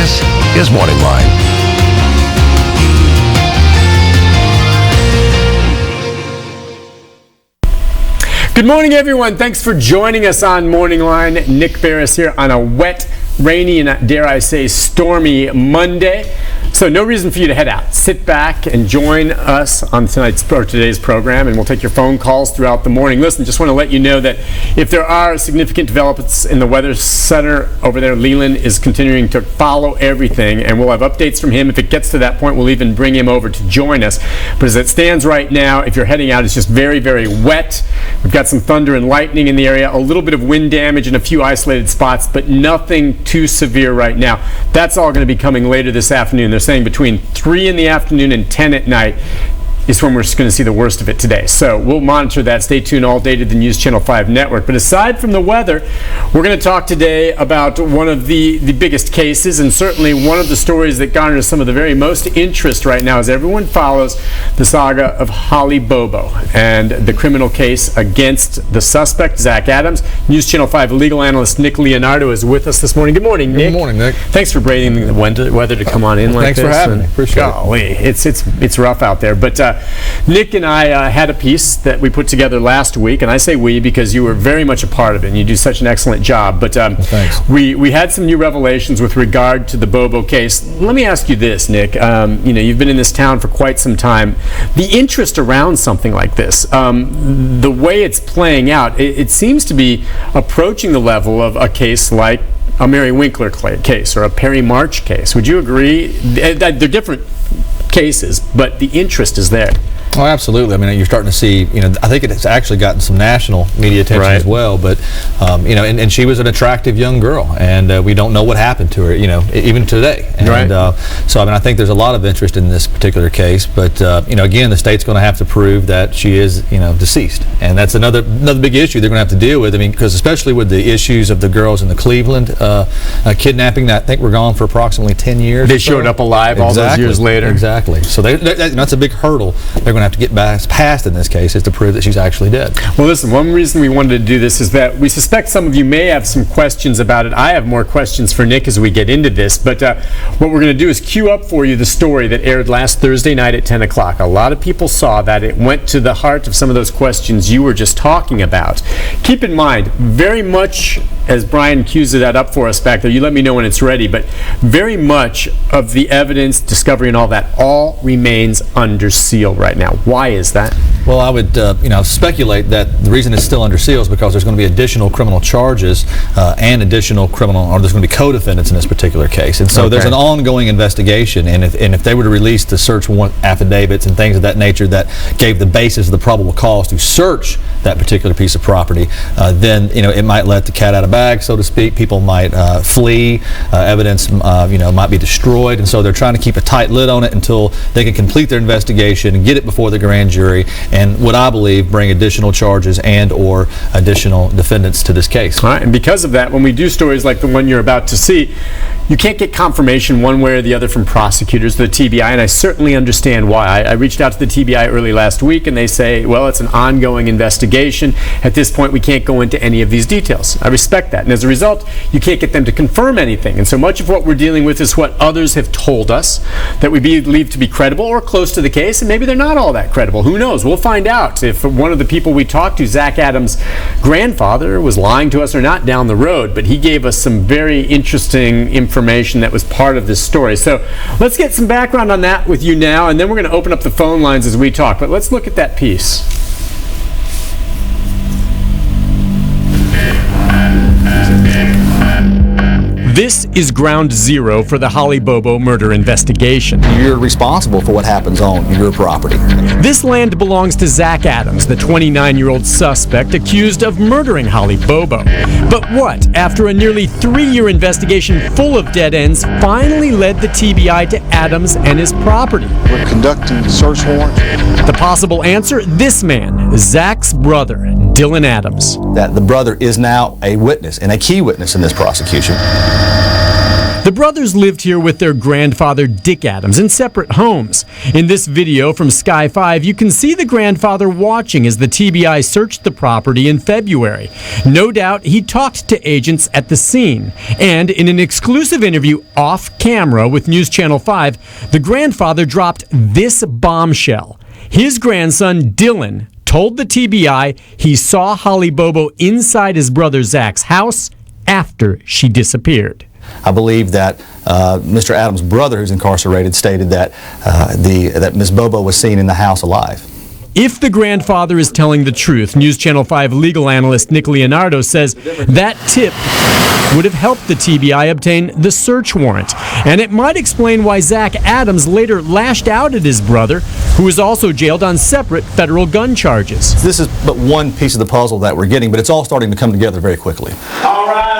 This is MorningLine. Good morning, everyone. Thanks for joining us on MorningLine. Nick Ferris here on a wet, rainy, and dare I say, stormy Monday. So no reason for you to head out. Sit back and join us on today's program, and we'll take your phone calls throughout the morning. Listen, just want to let you know that if there are significant developments in the weather center over there, Leland is continuing to follow everything, and we'll have updates from him. If it gets to that point, we'll even bring him over to join us. But as it stands right now, if you're heading out, it's just very, very wet. We've got some thunder and lightning in the area, a little bit of wind damage in a few isolated spots, but nothing too severe right now. That's all going to be coming later this afternoon. They're saying between 3 in the afternoon and 10 at night is when we're going to see the worst of it today. So we'll monitor that. Stay tuned all day to the News Channel 5 network. But aside from the weather, we're going to talk today about one of the biggest cases, and certainly one of the stories that garners some of the very most interest right now as everyone follows the saga of Holly Bobo and the criminal case against the suspect, Zach Adams. News Channel 5 legal analyst Nick Leonardo is with us this morning. Good morning, Nick. Good morning, Nick. Thanks for braving the weather to come on in like Thanks this. Thanks for having me. Appreciate it. It's rough out there. But Nick and I had a piece that we put together last week, and I say we because you were very much a part of it, and you do such an excellent job. But thanks. We had some new revelations with regard to the Bobo case. Let me ask you this, Nick. You've been in this town for quite some time. The interest around something like this, the way it's playing out, it seems to be approaching the level of a case like a Mary Winkler case or a Perry March case. Would you agree? They're different cases, but the interest is there. Oh, absolutely. I mean, you're starting to see, I think it's actually gotten some national media attention as well, but, and she was an attractive young girl, and we don't know what happened to her, even today. And, so, I think there's a lot of interest in this particular case, but, again, the state's going to have to prove that she is, deceased. And that's another big issue they're going to have to deal with. Because especially with the issues of the girls in the Cleveland kidnapping, that I think were gone for approximately 10 years. They showed up alive all those years later. Exactly. So that's a big hurdle they're going to have to get past in this case, is to prove that she's actually dead. Well, listen, one reason we wanted to do this is that we suspect some of you may have some questions about it. I have more questions for Nick as we get into this, but what we're going to do is queue up for you the story that aired last Thursday night at 10 o'clock. A lot of people saw that. It went to the heart of some of those questions you were just talking about. Keep in mind, very much, as Brian cues that up for us back there, you let me know when it's ready, but very much of the evidence, discovery, and all that all remains under seal right now. Why is that? Well, I would speculate that the reason it's still under seal is because there's going to be additional criminal charges and there's going to be co-defendants in this particular case. And so there's an ongoing investigation, and if they were to release the search warrant affidavits and things of that nature that gave the basis of the probable cause to search that particular piece of property, then it might let the cat out of bag, so to speak. People might flee, evidence might be destroyed, and so they're trying to keep a tight lid on it until they can complete their investigation and get it before the grand jury, and what I believe bring additional charges and or additional defendants to this case. All right, and because of that, when we do stories like the one you're about to see, you can't get confirmation one way or the other from prosecutors, the TBI, and I certainly understand why. I reached out to the TBI early last week, and they say, well, it's an ongoing investigation. At this point, we can't go into any of these details. I respect that, and as a result, you can't get them to confirm anything, and so much of what we're dealing with is what others have told us that we believe to be credible or close to the case, and maybe they're not all that credible. Who knows? We'll find out if one of the people we talked to, Zach Adams' grandfather, was lying to us or not down the road, but he gave us some very interesting information that was part of this story. So let's get some background on that with you now, and then we're going to open up the phone lines as we talk. But let's look at that piece. This is ground zero for the Holly Bobo murder investigation. You're responsible for what happens on your property. This land belongs to Zach Adams, the 29-year-old suspect accused of murdering Holly Bobo. But what, after a nearly 3-year investigation full of dead ends, finally led the TBI to Adams and his property? We're conducting search warrant. The possible answer? This man, Zach's brother, Dylan Adams. That the brother is now a witness and a key witness in this prosecution. The brothers lived here with their grandfather, Dick Adams, in separate homes. In this video from Sky 5, you can see the grandfather watching as the TBI searched the property in February. No doubt he talked to agents at the scene. And in an exclusive interview off camera with NewsChannel 5, the grandfather dropped this bombshell. His grandson, Dylan, told the TBI he saw Holly Bobo inside his brother Zach's house after she disappeared. I believe that Mr. Adams' brother, who's incarcerated, stated that that Ms. Bobo was seen in the house alive. If the grandfather is telling the truth, NewsChannel 5 legal analyst Nick Leonardo says that tip would have helped the TBI obtain the search warrant. And it might explain why Zach Adams later lashed out at his brother, who was also jailed on separate federal gun charges. This is but one piece of the puzzle that we're getting, but it's all starting to come together very quickly. All right.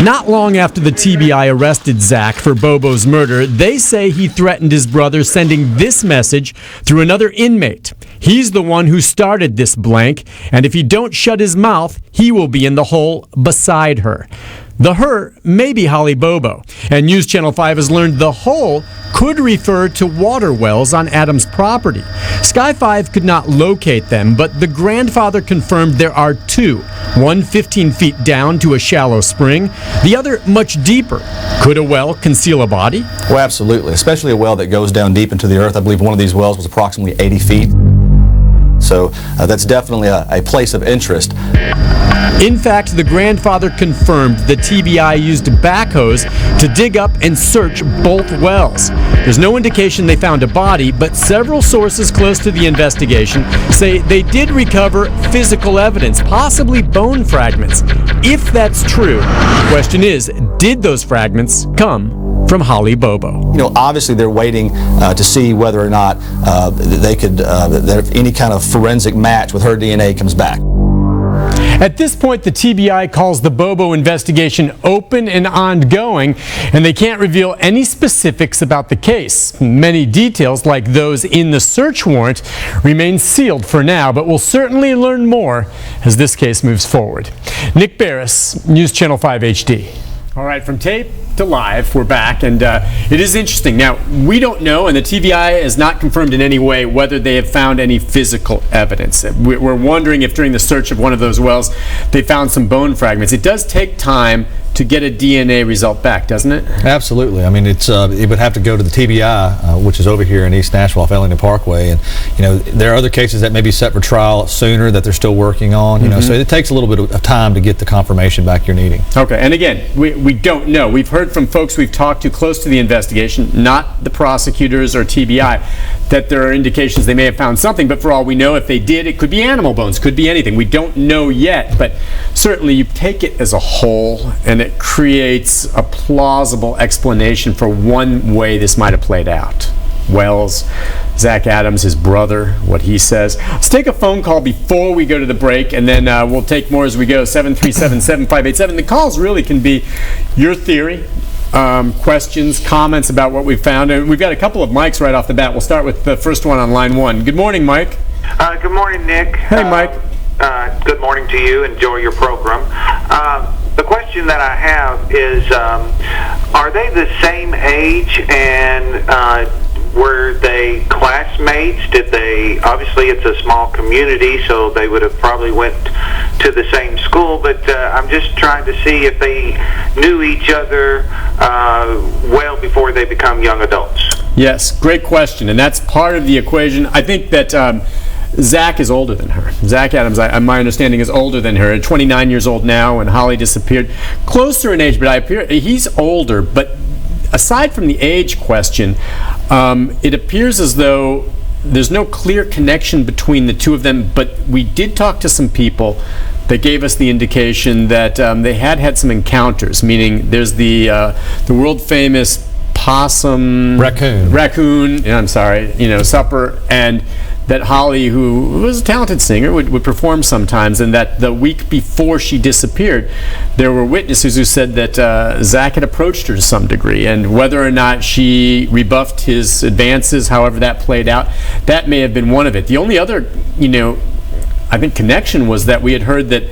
Not long after the TBI arrested Zach for Bobo's murder, they say he threatened his brother, sending this message through another inmate. He's the one who started this blank, and if he don't shut his mouth, he will be in the hole beside her. The her may be Holly Bobo, and NewsChannel 5 has learned the hole could refer to water wells on Adams' property. Sky 5 could not locate them, but the grandfather confirmed there are two, one 15 feet down to a shallow spring, the other much deeper. Could a well conceal a body? Well, absolutely, especially a well that goes down deep into the earth. I believe one of these wells was approximately 80 feet. So that's definitely a place of interest. In fact, the grandfather confirmed the TBI used backhoes to dig up and search both wells. There's no indication they found a body, but several sources close to the investigation say they did recover physical evidence, possibly bone fragments. If that's true, the question is, did those fragments come from Holly Bobo? You know, obviously they're waiting to see whether or not they could, that any kind of forensic match with her DNA comes back. At this point, the TBI calls the Bobo investigation open and ongoing, and they can't reveal any specifics about the case. Many details, like those in the search warrant, remain sealed for now, but we'll certainly learn more as this case moves forward. Nick Barris, NewsChannel 5 HD. All right, from tape to live, we're back, and it is interesting. Now, we don't know, and the TBI has not confirmed in any way whether they have found any physical evidence. We're wondering if during the search of one of those wells they found some bone fragments. It does take time to get a DNA result back, doesn't it? Absolutely. I mean, it would have to go to the TBI, which is over here in East Nashville, off Ellington Parkway, and there are other cases that may be set for trial sooner that they're still working on. So it takes a little bit of time to get the confirmation back you're needing. Okay, and again, we don't know. We've heard from folks we've talked to close to the investigation, not the prosecutors or TBI, that there are indications they may have found something, but for all we know, if they did, it could be animal bones, could be anything. We don't know yet, but certainly you take it as a whole, and it creates a plausible explanation for one way this might have played out. Wells, Zach Adams, his brother, what he says. Let's take a phone call before we go to the break, and then we'll take more as we go. 737-7587. The calls really can be your theory, questions, comments about what we've found. And we've got a couple of mics right off the bat. We'll start with the first one on line one. Good morning, Mike. Good morning, Nick. Hey, Mike. Good morning to you. Enjoy your program. The question that I have is, are they the same age, and were they classmates? Did they, obviously it's a small community, so they would have probably went to the same school, but I'm just trying to see if they knew each other well before they become young adults. Yes, great question, and that's part of the equation. I think that Zach is older than her. Zach Adams, my understanding, is older than her. 29 years old now, and Holly disappeared. Closer in age, but he's older. But aside from the age question, it appears as though there's no clear connection between the two of them. But we did talk to some people that gave us the indication that they had some encounters. Meaning, there's the world famous raccoon. I'm sorry, supper, and that Holly, who was a talented singer, would perform sometimes, and that the week before she disappeared, there were witnesses who said that Zach had approached her to some degree, and whether or not she rebuffed his advances, however that played out, that may have been one of it. The only other, I think, connection was that we had heard that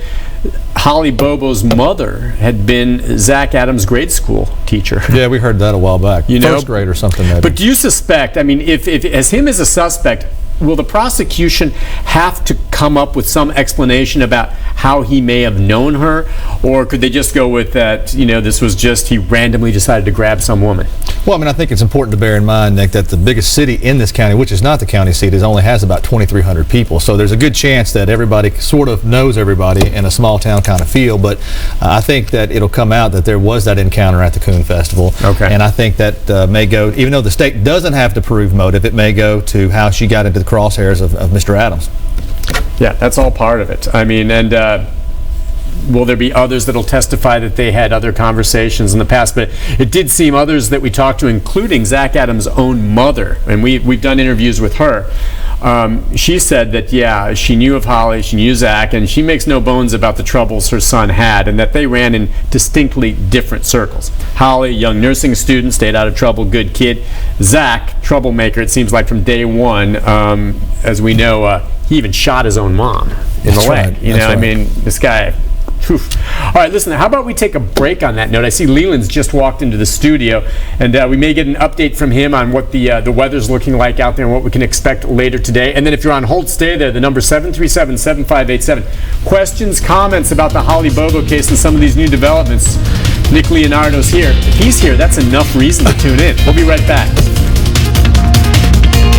Holly Bobo's mother had been Zach Adams' grade school teacher. Yeah, we heard that a while back. You know? First grade or something, maybe. But do you suspect, I mean, if as him as a suspect, will the prosecution have to come up with some explanation about how he may have known her? Or could they just go with that, you know, this was just he randomly decided to grab some woman? Well, I mean, I think it's important to bear in mind, Nick, that the biggest city in this county, which is not the county seat, only has about 2,300 people. So there's a good chance that everybody sort of knows everybody in a small town kind of feel. But I think that it'll come out that there was that encounter at the Coon Festival. Okay. And I think that may go, even though the state doesn't have to prove motive, it may go to how she got into the crosshairs of Mr. Adams. Yeah, that's all part of it. I mean, and will there be others that'll testify that they had other conversations in the past? But it did seem others that we talked to, including Zach Adams' own mother, and we've done interviews with her. She said that, yeah, she knew of Holly, she knew Zach, and she makes no bones about the troubles her son had, and that they ran in distinctly different circles. Holly, young nursing student, stayed out of trouble, good kid. Zach, troublemaker, it seems like from day one. As we know, he even shot his own mom in the leg. You know, I mean, this guy. Oof. All right, listen, how about we take a break on that note? I see Leland's just walked into the studio, and we may get an update from him on what the weather's looking like out there and what we can expect later today. And then if you're on hold, stay there. The number 737-7587. Questions, comments about the Holly Bobo case and some of these new developments. Nick Leonardo's here. If he's here, that's enough reason to tune in. We'll be right back.